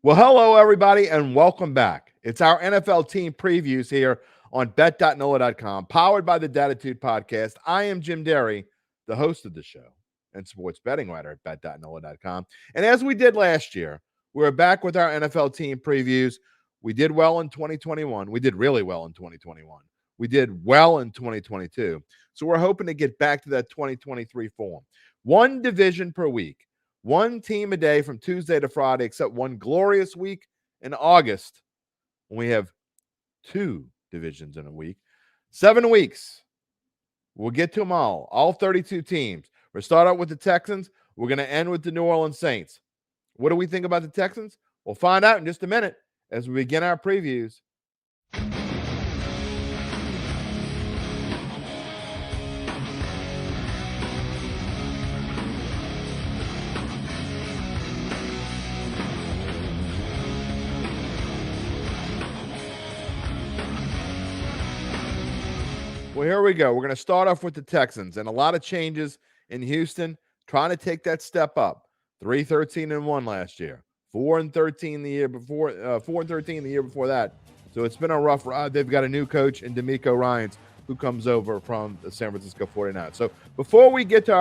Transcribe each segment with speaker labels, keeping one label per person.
Speaker 1: Well, hello, everybody, and welcome back. It's our NFL team previews here on bet.nola.com, powered by the Dattitude Podcast. I am Jim Derry, the host of the show and sports betting writer at bet.nola.com. And as we did last year, we're back with our NFL team previews. We did well in 2021. We did really well in 2021. We did well in 2022. So we're hoping to get back to that 2023 form. One division per week. One team a day from Tuesday to Friday, except one glorious week in August when we have two divisions in a week. 7 weeks. We'll get to them all 32 teams. We'll start out with the Texans. We're going to end with the New Orleans Saints. What do we think about the Texans? We'll find out in just a minute as we begin our previews. Well, here we go. We're going to start off with the Texans and a lot of changes in Houston, trying to take that step up. 3-13-1 last year, 4-13 the year before, 4-13 the year before that. So it's been a rough ride. They've got a new coach in D'Amico Ryans who comes over from the San Francisco 49ers. So before we get to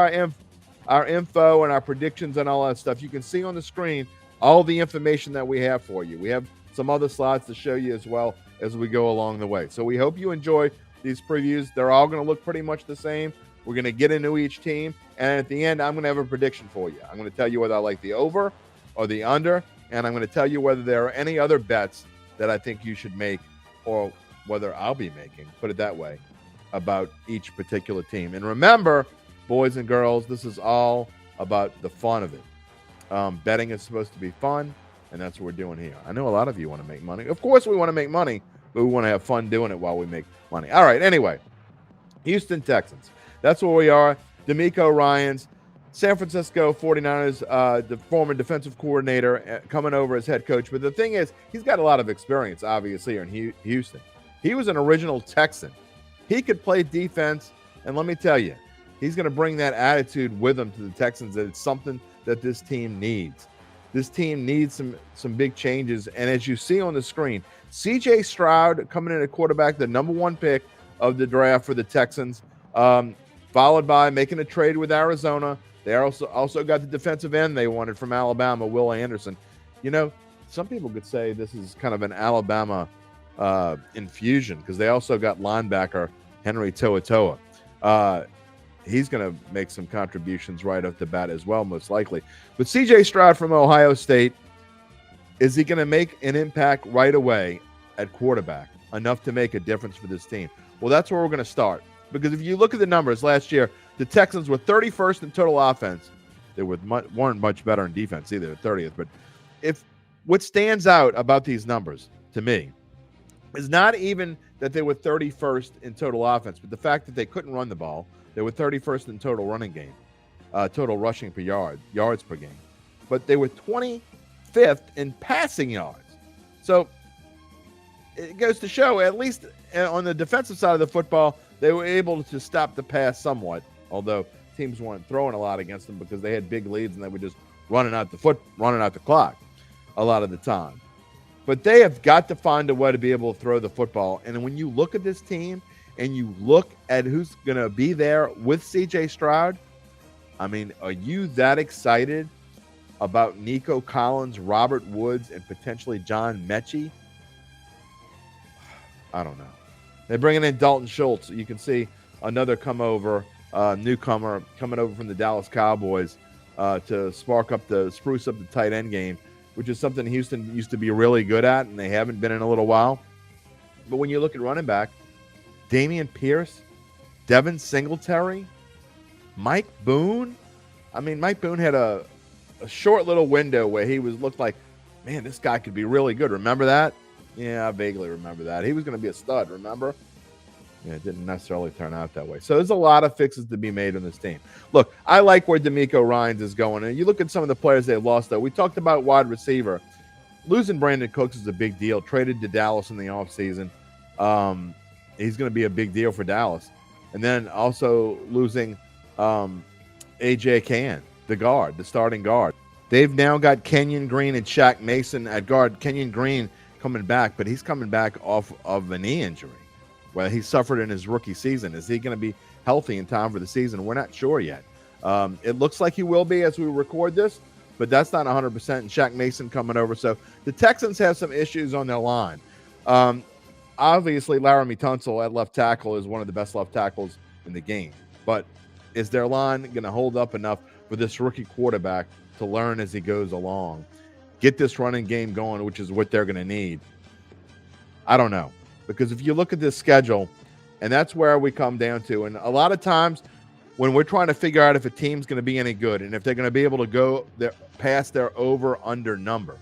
Speaker 1: our info and our predictions and all that stuff, you can see on the screen all the information that we have for you. We have some other slides to show you as well as we go along the way. So we hope you enjoy these previews. They're all going to look pretty much the same. We're going to get into each team, and at the end, I'm going to have a prediction for you. I'm going to tell you whether I like the over or the under, and I'm going to tell you whether there are any other bets that I think you should make or whether I'll be making, put it that way, about each particular team. And remember, boys and girls, this is all about the fun of it. Betting is supposed to be fun, and that's what we're doing here. I know a lot of you want to make money. Of course we want to make money, but we want to have fun doing it while we make money. All right, anyway, Houston Texans. That's where we are. D'Amico Ryans, San Francisco 49ers, the former defensive coordinator, coming over as head coach. But the thing is, he's got a lot of experience, obviously, here in Houston. He was an original Texan. He could play defense, and let me tell you, he's going to bring that attitude with him to the Texans. That it's something that this team needs. This team needs some big changes. And as you see on the screen, C.J. Stroud coming in at quarterback, the number one pick of the draft for the Texans, followed by making a trade with Arizona. They also got the defensive end they wanted from Alabama, Will Anderson. You know, some people could say this is kind of an Alabama infusion because they also got linebacker Henry To'oTo'o. He's going to make some contributions right off the bat as well, most likely. But C.J. Stroud from Ohio State, is he going to make an impact right away at quarterback, enough to make a difference for this team? Well, that's where we're going to start. Because if you look at the numbers last year, the Texans were 31st in total offense. They weren't much better in defense either, 30th. But what stands out about these numbers to me is not even that they were 31st in total offense, but the fact that they couldn't run the ball. They were 31st in total running game, total rushing per yards per game. But they were 25th in passing yards. So it goes to show, at least on the defensive side of the football, they were able to stop the pass somewhat, although teams weren't throwing a lot against them because they had big leads and they were just running out the clock a lot of the time. But they have got to find a way to be able to throw the football. And when you look at this team and you look at who's going to be there with C.J. Stroud, I mean, are you that excited about Nico Collins, Robert Woods, and potentially John Mechie? I don't know. They're bringing in Dalton Schultz. You can see another newcomer coming over from the Dallas Cowboys to spruce up the tight end game, which is something Houston used to be really good at, and they haven't been in a little while. But when you look at running back, Damian Pierce, Devin Singletary, Mike Boone. I mean, Mike Boone had a short little window where he looked like, man, this guy could be really good. Remember that? Yeah, I vaguely remember that. He was going to be a stud, remember? Yeah, it didn't necessarily turn out that way. So there's a lot of fixes to be made on this team. Look, I like where D'Amico Ryans is going. And you look at some of the players they've lost, though. We talked about wide receiver. Losing Brandon Cooks is a big deal. Traded to Dallas in the offseason. He's going to be a big deal for Dallas. And then also losing A.J. Cann, the starting guard. They've now got Kenyon Green and Shaq Mason at guard. Kenyon Green coming back, but he's coming back off of a knee injury where he suffered in his rookie season. Is he going to be healthy in time for the season? We're not sure yet. It looks like he will be as we record this, but that's not 100%. And Shaq Mason coming over. So the Texans have some issues on their line. Obviously, Laramie Tunsil at left tackle is one of the best left tackles in the game. But is their line going to hold up enough for this rookie quarterback to learn as he goes along? Get this running game going, which is what they're going to need. I don't know. Because if you look at this schedule, and that's where we come down to, and a lot of times when we're trying to figure out if a team's going to be any good and if they're going to be able to go past their over-under number,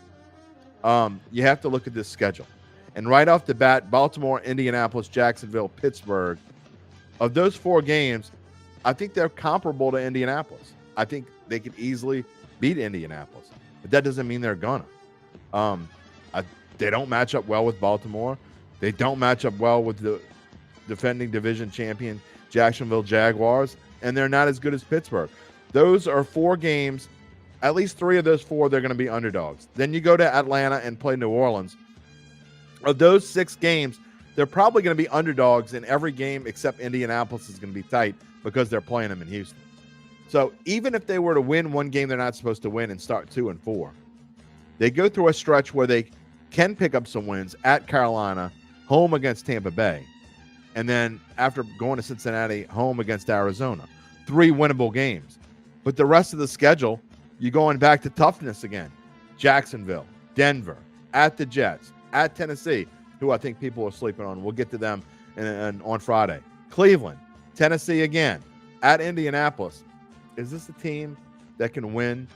Speaker 1: you have to look at this schedule. And right off the bat, Baltimore, Indianapolis, Jacksonville, Pittsburgh, of those 4 games, I think they're comparable to Indianapolis. I think they could easily beat Indianapolis, but that doesn't mean they're gonna. They don't match up well with Baltimore. They don't match up well with the defending division champion Jacksonville Jaguars, and they're not as good as Pittsburgh. Those are 4 games. At least 3 of those 4, they're going to be underdogs. Then you go to Atlanta and play New Orleans. Of those 6 games, they're probably going to be underdogs in every game except Indianapolis is going to be tight because they're playing them in Houston. So even if they were to win one game they're not supposed to win and start 2-4, they go through a stretch where they can pick up some wins at Carolina, home against Tampa Bay, and then after going to Cincinnati, home against Arizona. 3 winnable games. But the rest of the schedule, you're going back to toughness again. Jacksonville, Denver, at the Jets, at Tennessee, who I think people are sleeping on. We'll get to them on Friday. Cleveland, Tennessee again, at Indianapolis. Is this a team that can win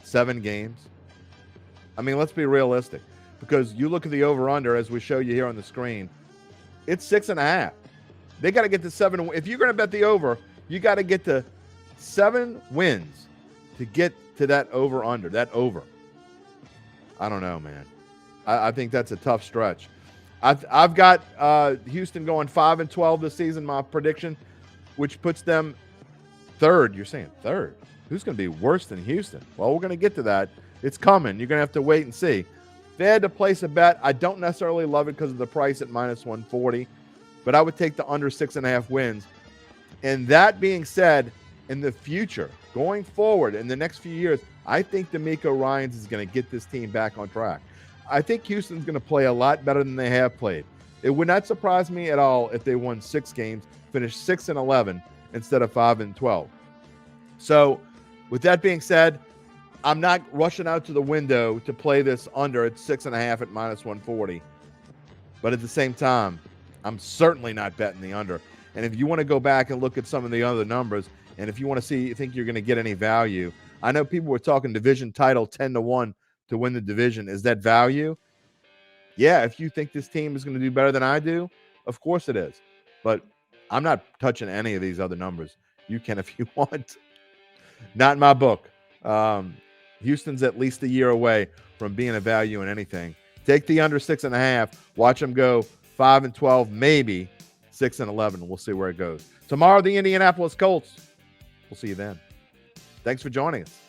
Speaker 1: 7 games? I mean, let's be realistic. Because you look at the over-under, as we show you here on the screen, it's 6.5. They got to get to 7. If you're going to bet the over, you got to get to 7 wins to get to that over-under, that over. I don't know, man. I think that's a tough stretch. I've got Houston going 5-12 this season, my prediction, which puts them 3rd. You're saying 3rd? Who's going to be worse than Houston? Well, we're going to get to that. It's coming. You're going to have to wait and see. If they had to place a bet, I don't necessarily love it because of the price at -140, but I would take the under 6.5 wins. And that being said, in the future, going forward in the next few years, I think D'Amico Ryans is going to get this team back on track. I think Houston's going to play a lot better than they have played. It would not surprise me at all if they won 6 games, finished 6-11 instead of 5-12. So with that being said, I'm not rushing out to the window to play this under at 6.5 at -140. But at the same time, I'm certainly not betting the under. And if you want to go back and look at some of the other numbers, and if you want to see, you think you're going to get any value, I know people were talking division title 10-1 to win the division. Is that value? Yeah, if you think this team is going to do better than I do, of course it is. But I'm not touching any of these other numbers. You can if you want. Not in my book. Houston's at least a year away from being a value in anything. Take the under 6.5. Watch them go 5-12, maybe 6-11. We'll see where it goes. Tomorrow, the Indianapolis Colts. We'll see you then. Thanks for joining us.